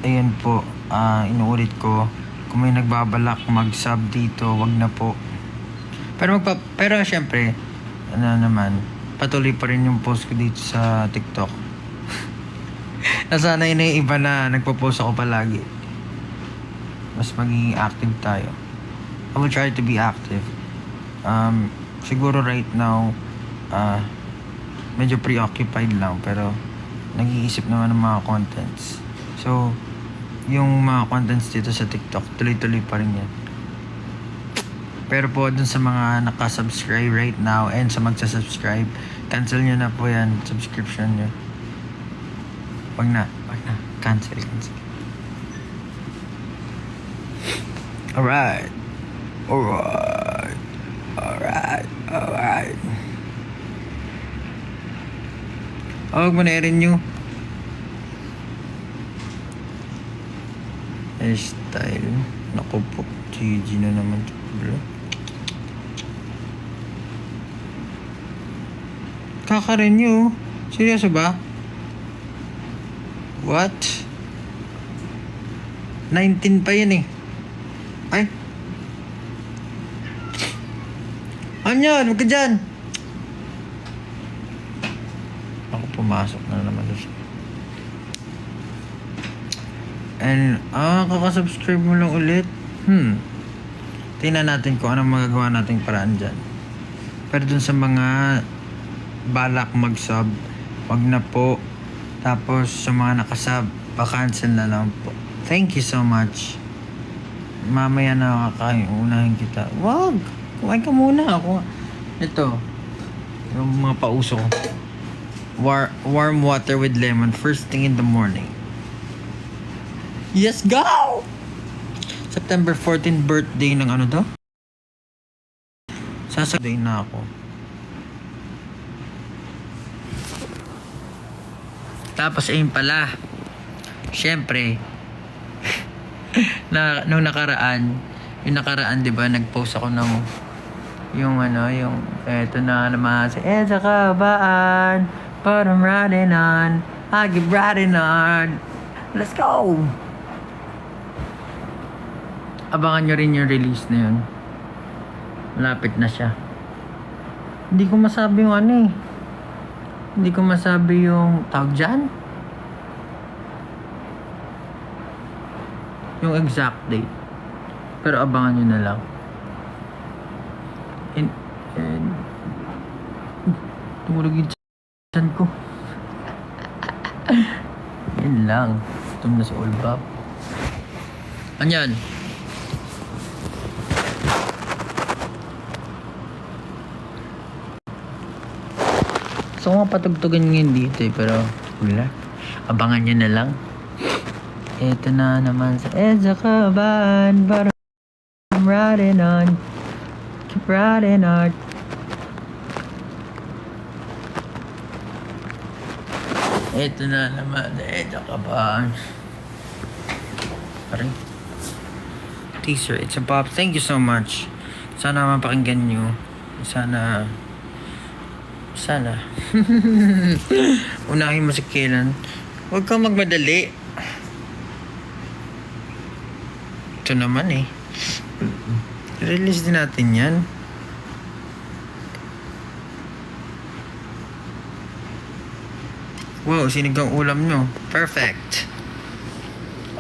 ayan po, inuulit ko, kung may nagbabalak mag-sub dito, wag na po. Pero syempre, naman, patuloy pa rin yung post ko dito sa TikTok. Nasanay na yung iba na nagpo-post ako palagi. Mas magiging active tayo. I will try to be active. Siguro right now, medyo preoccupied lang, pero nag-iisip naman ng mga contents. So, yung mga contents dito sa TikTok, tuloy-tuloy pa rin yan. Pero po, dun sa mga nakasubscribe right now and sa magsasubscribe, cancel nyo na po yan, subscription nyo. Wag na. Cancel. Alright. Huwag mo na i-renew. Hairstyle. Naku po. GG na naman. Kaka-renew? Seryoso ba? What? 19 pa yan eh. Ay. Anyan, wag ka dyan. Ako pumasok na naman doon. And, kakasubscribe mo lang ulit. Tingnan natin kung anong magagawa nating paraan dyan. Pero dun sa mga balak mag-sub, wag na po. Tapos sa mga nakasub, pa-cancel na lang po. Thank you so much. Mamaya na kakain, unahin kita. Wag! Kumain ka muna ako. Ito, yung mga pauso ko. Warm water with lemon first thing in the morning. Yes, go! September 14 birthday ng ano to? Sasaday na ako. Tapos ayun pala, syempre, nung nakaraan, di ba, nag-post ako ng yung eto na naman sa EDSA Kabaan, but I'm riding on, I keep riding on, let's go! Abangan nyo rin yung release na yun. Malapit na siya. Hindi ko masabi yung hindi ko masabi yung tawag dyan. Yung exact date. Pero abangan nyo na lang. And tumulog yung chan ko. Yan lang. Tum na si Olbap. Anyan. So nga patugtugin ngayon dito pero wala. Abangan nyo na lang. Ito na naman sa EDSA Kabaan, but I'm riding on, keep riding on. Ito na naman sa EDSA Kabaan. Parang teaser, it's a pop. Thank you so much. Sana mapakinggan nyo. Sana unahin mo si Kailan. Huwag kang magmadali. Ito naman eh. Release din natin yan. Wow, sinigang ulam nyo. Perfect.